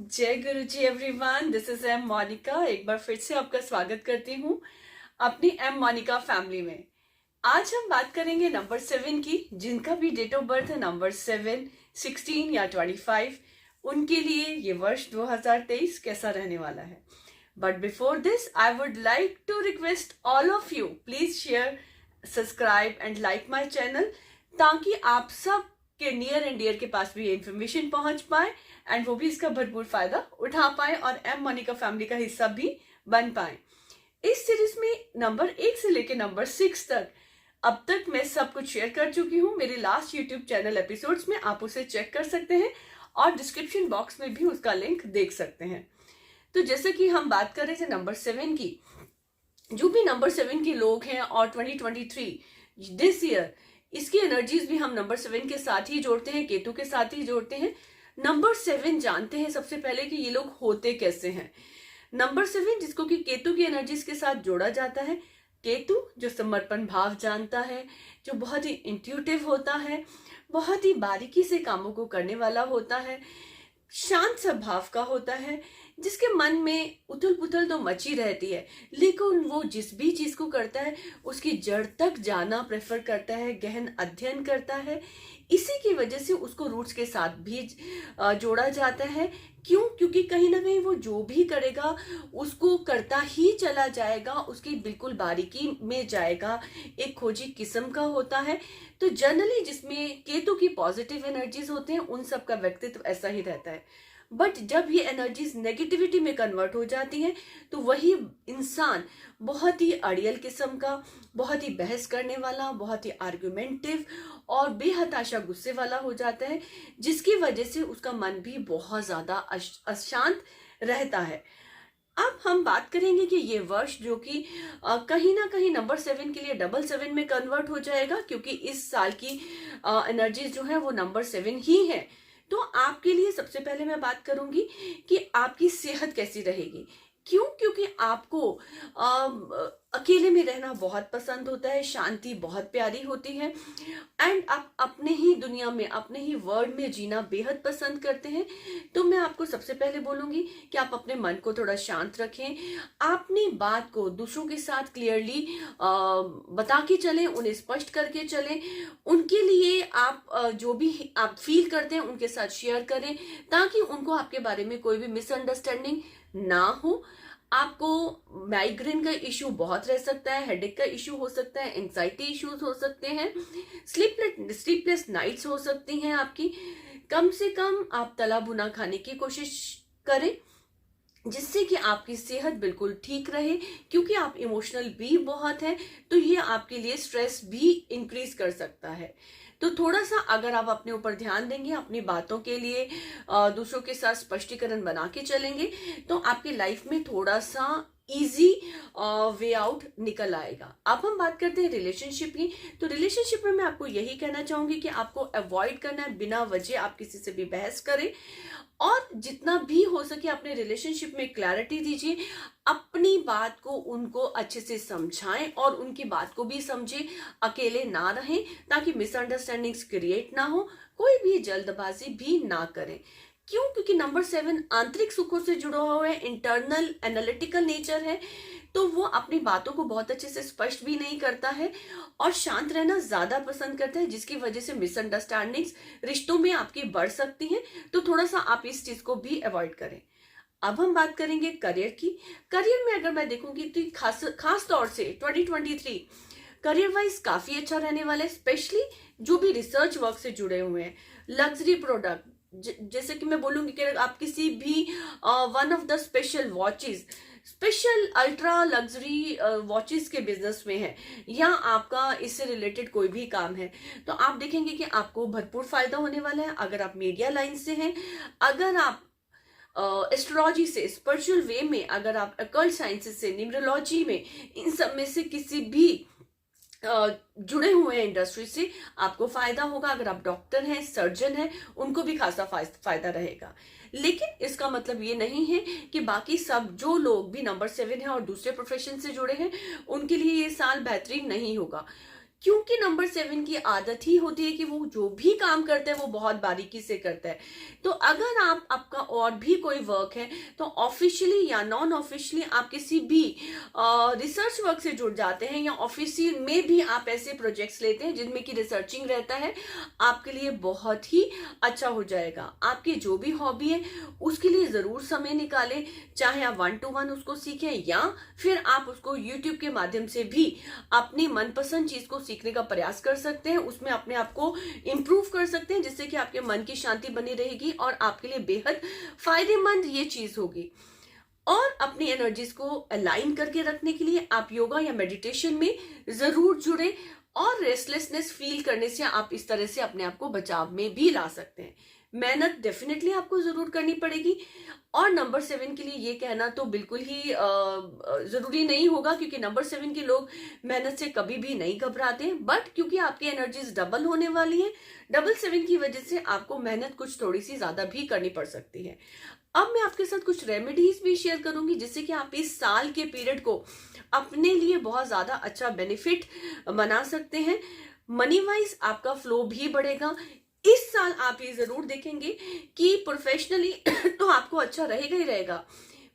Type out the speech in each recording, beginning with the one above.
जय गुरु जी everyone, this is M Monika. एक बार फिर से आपका स्वागत करती हूँ अपनी एम मोनिका फैमिली में। आज हम बात करेंगे नंबर 7 की, जिनका भी डेट ऑफ बर्थ है नंबर 7, 16 या 25। उनके लिए ये वर्ष 2023 कैसा रहने वाला है। But before this I would like to request all of you, please share, subscribe and like my channel, ताकि आप सब के नियर एंड डियर के पास भी ये इन्फॉर्मेशन पहुंच पाए एंड वो भी इसका भरपूर फायदा उठा पाए और एम मोनिका फैमिली का हिस्सा भी बन पाए। इस सीरीज में नंबर 1 से लेकर नंबर 6 तक अब तक मैं सब कुछ शेयर कर चुकी हूँ। मेरे लास्ट यूट्यूब चैनल एपिसोड्स में आप उसे चेक कर सकते हैं और डिस्क्रिप्शन बॉक्स में भी उसका लिंक देख सकते हैं। तो जैसे कि हम बात कर रहे थे नंबर 7 की, जो भी नंबर 7 के लोग हैं और 2023 दिस ईयर, इसकी एनर्जीज भी हम नंबर 7 के साथ ही जोड़ते हैं, केतु के साथ ही जोड़ते हैं। नंबर 7 जानते हैं सबसे पहले कि ये लोग होते कैसे हैं। नंबर 7 जिसको कि केतु की एनर्जीज के साथ जोड़ा जाता है। केतु जो समर्पण भाव जानता है, जो बहुत ही इंट्यूटिव होता है, बहुत ही बारीकी से कामों को करने वाला होता है, शांत स्वभाव का होता है, जिसके मन में उथल पुथल तो मची रहती है, लेकिन वो जिस भी चीज को करता है उसकी जड़ तक जाना प्रेफर करता है, गहन अध्ययन करता है। इसी की वजह से उसको रूट्स के साथ भी जोड़ा जाता है। क्यों? क्योंकि कहीं ना कहीं वो जो भी करेगा उसको करता ही चला जाएगा, उसकी बिल्कुल बारीकी में जाएगा, एक खोजी किस्म का होता है। तो जनरली जिसमें केतु की पॉजिटिव एनर्जीज होते हैं उन सब का व्यक्तित्व ऐसा ही रहता है। बट जब ये एनर्जीज नेगेटिविटी में कन्वर्ट हो जाती हैं तो वही इंसान बहुत ही अड़ियल किस्म का, बहुत ही बहस करने वाला, बहुत ही आर्गुमेंटिव और बेहताशा गुस्से वाला हो जाता है, जिसकी वजह से उसका मन भी बहुत ज्यादा अशांत रहता है। अब हम बात करेंगे कि ये वर्ष जो कि कहीं ना कहीं नंबर 7 के लिए 7 में कन्वर्ट हो जाएगा, क्योंकि इस साल की एनर्जीज जो है वो नंबर 7 ही है। तो आपके लिए सबसे पहले मैं बात करूंगी कि आपकी सेहत कैसी रहेगी। क्यों? क्योंकि आपको अकेले में रहना बहुत पसंद होता है, शांति बहुत प्यारी होती है एंड आप अपने ही दुनिया में, अपने ही वर्ल्ड में जीना बेहद पसंद करते हैं। तो मैं आपको सबसे पहले बोलूंगी कि आप अपने मन को थोड़ा शांत रखें, अपनी बात को दूसरों के साथ क्लियरली बता के चलें, उन्हें स्पष्ट करके चलें। उनके लिए आप जो भी आप फील करते हैं उनके साथ शेयर करें, ताकि उनको आपके बारे में कोई भी मिसअंडरस्टैंडिंग ना हो। आपको माइग्रेन का इश्यू बहुत रह सकता है, हेडेक का इश्यू हो सकता है, एंजाइटी इश्यूज हो सकते हैं, स्लीपलेस नाइट्स हो सकती हैं आपकी। कम से कम आप तला भुना खाने की कोशिश करें, जिससे कि आपकी सेहत बिल्कुल ठीक रहे, क्योंकि आप इमोशनल भी बहुत हैं, तो ये आपके लिए स्ट्रेस भी इंक्रीज कर सकता है। तो थोड़ा सा अगर आप अपने ऊपर ध्यान देंगे, अपनी बातों के लिए दूसरों के साथ स्पष्टीकरण बना के चलेंगे, तो आपकी लाइफ में थोड़ा सा इजी वे आउट निकल आएगा। अब हम बात करते हैं रिलेशनशिप की। तो रिलेशनशिप में मैं आपको यही कहना चाहूंगी कि आपको अवॉइड करना है, बिना वजह आप किसी से भी बहस करें और जितना भी हो सके अपने रिलेशनशिप में क्लैरिटी दीजिए, अपनी बात को उनको अच्छे से समझाएं और उनकी बात को भी समझें, अकेले ना रहें, ताकि मिसअंडरस्टैंडिंग्स क्रिएट ना हो, कोई भी जल्दबाजी भी ना करें। क्यों? क्योंकि नंबर 7 आंतरिक सुखों से जुड़ा हुआ है, इंटरनल एनालिटिकल नेचर है, तो वो अपनी बातों को बहुत अच्छे से स्पष्ट भी नहीं करता है और शांत रहना ज्यादा पसंद करता है, जिसकी वजह से मिसअंडरस्टैंडिंग्स रिश्तों में आपकी बढ़ सकती हैं। तो थोड़ा सा आप इस चीज को भी अवॉइड करें। अब हम बात करेंगे करियर की। करियर में अगर मैं देखूंगी तो खास तौर से 2023 करियर वाइज काफी अच्छा रहने वाला है, स्पेशली जो भी रिसर्च वर्क से जुड़े हुए हैं, लग्जरी प्रोडक्ट, जैसे कि मैं बोलूंगी कि आप किसी भी one of the special watches, special ultra luxury watches के बिजनेस में है, या आपका इससे रिलेटेड कोई भी काम है, तो आप देखेंगे कि आपको भरपूर फायदा होने वाला है। अगर आप मीडिया लाइन से हैं, अगर आप एस्ट्रोलॉजी से, स्पिरिचुअल वे में, अगर आप अकल्ट साइंसेस से, न्यूमरोलॉजी में, इन सब में से किसी भी जुड़े हुए हैं इंडस्ट्री से, आपको फायदा होगा। अगर आप डॉक्टर हैं, सर्जन हैं, उनको भी खासा फायदा रहेगा। लेकिन इसका मतलब ये नहीं है कि बाकी सब जो लोग भी नंबर 7 है और दूसरे प्रोफेशन से जुड़े हैं उनके लिए ये साल बेहतरीन नहीं होगा। क्योंकि नंबर 7 की आदत ही होती है कि वो जो भी काम करता है वो बहुत बारीकी से करता है। तो अगर आपका और भी कोई वर्क है तो ऑफिशियली या नॉन ऑफिशियली आप किसी भी रिसर्च वर्क से जुड़ जाते हैं, या ऑफिशियल में भी आप ऐसे प्रोजेक्ट्स लेते हैं जिनमें कि रिसर्चिंग रहता है, आपके लिए बहुत ही अच्छा हो जाएगा। आपकी जो भी हॉबी है उसके लिए जरूर समय निकालें, चाहे आप 1 to 1 उसको सीखें या फिर आप उसको यूट्यूब के माध्यम से भी अपनी मनपसंद चीज को सीखने का प्रयास कर सकते हैं, उसमें अपने आप को इंप्रूव कर सकते हैं, जिससे कि आपके मन की शांति बनी रहेगी और आपके लिए बेहद फायदेमंद ये चीज होगी। और अपनी एनर्जीज को अलाइन करके रखने के लिए आप योगा या मेडिटेशन में जरूर जुड़े, और रेस्टलेसनेस फील करने से आप इस तरह से अपने आप को बचाव में भी ला सकते हैं। मेहनत डेफिनेटली आपको जरूर करनी पड़ेगी। और नंबर 7 के लिए ये कहना तो बिल्कुल ही जरूरी नहीं होगा, क्योंकि नंबर 7 के लोग मेहनत से कभी भी नहीं घबराते, बट क्योंकि आपकी एनर्जीज डबल होने वाली है, डबल 7 की वजह से आपको मेहनत कुछ थोड़ी सी ज्यादा भी करनी पड़ सकती है। अब मैं आपके साथ कुछ रेमेडीज भी शेयर करूंगी, जिससे कि आप इस साल के पीरियड को अपने लिए बहुत ज्यादा अच्छा बेनिफिट बना सकते हैं। मनी वाइज आपका फ्लो भी बढ़ेगा। इस साल आप ये जरूर देखेंगे कि प्रोफेशनली तो आपको अच्छा रहेगा ही रहेगा,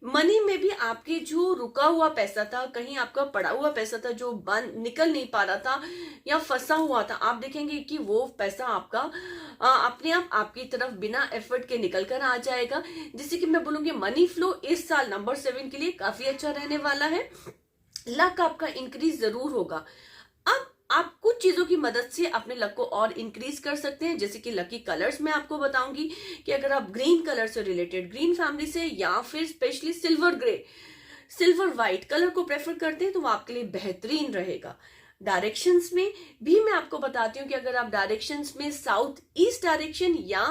मनी में भी आपके जो रुका हुआ पैसा था, कहीं आपका पड़ा हुआ पैसा था जो बंद निकल नहीं पा रहा था या फंसा हुआ था, आप देखेंगे कि वो पैसा आपका अपने आप आपकी तरफ बिना एफर्ट के निकल कर आ जाएगा, जिससे कि मैं बोलूंगी मनी फ्लो इस साल नंबर 7 के लिए काफी अच्छा रहने वाला है। लक आपका इंक्रीज जरूर होगा। अब आप कुछ चीजों की मदद से अपने लक को और इंक्रीज कर सकते हैं, जैसे कि लकी कलर्स मैं आपको बताऊंगी कि अगर आप ग्रीन कलर से रिलेटेड, ग्रीन फैमिली से, या फिर specially silver grey, silver white colour को प्रेफर करते हैं तो वो आपके लिए बेहतरीन रहेगा। डायरेक्शंस में भी मैं आपको बताती हूँ कि अगर आप डायरेक्शंस में साउथ ईस्ट डायरेक्शन या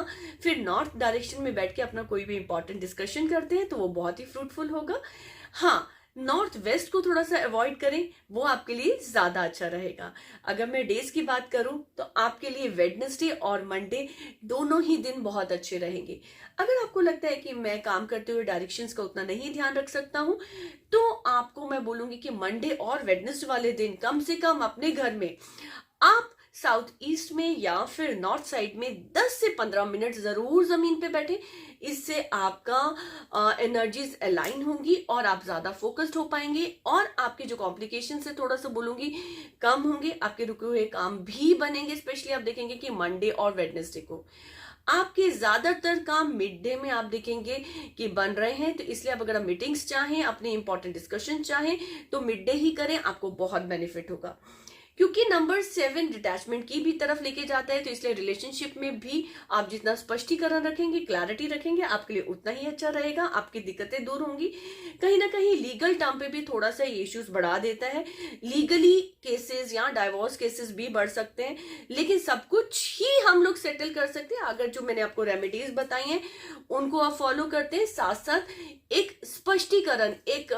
फिर नॉर्थ डायरेक्शन में बैठ के अपना कोई भी इंपॉर्टेंट डिस्कशन करते हैं तो वो बहुत ही फ्रूटफुल होगा। हाँ, नॉर्थ वेस्ट को थोड़ा सा अवॉइड करें, वो आपके लिए ज्यादा अच्छा रहेगा। अगर मैं डेज की बात करूं तो आपके लिए वेडनेसडे और मंडे दोनों ही दिन बहुत अच्छे रहेंगे। अगर आपको लगता है कि मैं काम करते हुए डायरेक्शंस का उतना नहीं ध्यान रख सकता हूं, तो आपको मैं बोलूंगी कि मंडे और वेडनेसडे वाले दिन कम से कम अपने घर में आप साउथ ईस्ट में या फिर नॉर्थ साइड में 10 से 15 मिनट जरूर जमीन पे बैठे। इससे आपका एनर्जीज अलाइन होंगी और आप ज्यादा फोकस्ड हो पाएंगे, और आपके जो कॉम्प्लिकेशन है थोड़ा सा बोलूंगी कम होंगे, आपके रुके हुए काम भी बनेंगे। स्पेशली आप देखेंगे कि मंडे और वेडनेसडे को आपके ज्यादातर काम मिड डे में आप देखेंगे कि बन रहे हैं, तो इसलिए आप अगर आप मीटिंग्स चाहें, अपने इंपॉर्टेंट डिस्कशन चाहें तो मिड डे ही करें, आपको बहुत बेनिफिट होगा। क्योंकि नंबर 7 डिटैचमेंट की भी तरफ लेके जाता है, तो इसलिए रिलेशनशिप में भी आप जितना स्पष्टीकरण रखेंगे, क्लैरिटी रखेंगे, आपके लिए उतना ही अच्छा रहेगा, आपकी दिक्कतें दूर होंगी। कहीं ना कहीं लीगल टर्म पे भी थोड़ा सा इश्यूज बढ़ा देता है, लीगली केसेस या डाइवोर्स केसेस भी बढ़ सकते हैं, लेकिन सब कुछ ही हम लोग सेटल कर सकते हैं अगर जो मैंने आपको रेमेडीज बताई हैं उनको आप फॉलो करते हैं। साथ साथ एक स्पष्टीकरण, एक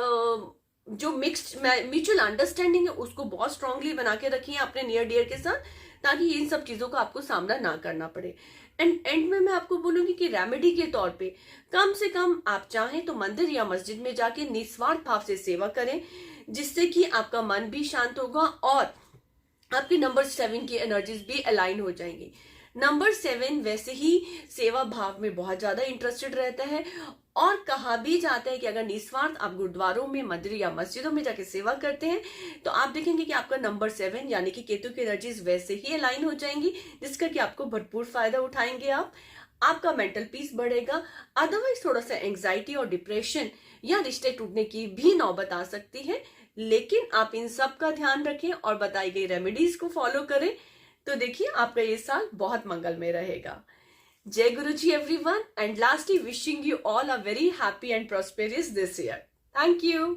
जो मिक्स्ड म्यूचुअल अंडरस्टैंडिंग है उसको बहुत स्ट्रांगली बना के रखिए अपने नियर डियर के साथ, ताकि इन सब चीजों का आपको सामना ना करना पड़े। एंड में मैं आपको बोलूंगी कि रेमेडी के तौर पे कम से कम आप चाहें तो मंदिर या मस्जिद में जाके निस्वार्थ भाव से सेवा करें, जिससे कि आपका मन भी शांत होगा और आपकी नंबर 7 की एनर्जीज भी अलाइन हो जाएंगी। नंबर 7 वैसे ही सेवा भाव में बहुत ज्यादा इंटरेस्टेड रहता है, और कहा भी जाता है कि अगर निस्वार्थ आप गुरुद्वारों में, मंदिर या मस्जिदों में जाके सेवा करते हैं तो आप देखेंगे कि आपका नंबर 7 यानी कि केतु की एनर्जीज वैसे ही अलाइन हो जाएंगी, जिसका कि आपको भरपूर फायदा उठाएंगे आपका मेंटल पीस बढ़ेगा। अदरवाइज थोड़ा सा एंग्जाइटी और डिप्रेशन या रिश्ते टूटने की भी नौबत आ सकती है, लेकिन आप इन सब का ध्यान रखें और बताई गई रेमेडीज को फॉलो करें, तो देखिए आपका ये साल बहुत मंगलमय रहेगा। Jai Guruji everyone, and lastly wishing you all a very happy and prosperous this year. Thank you.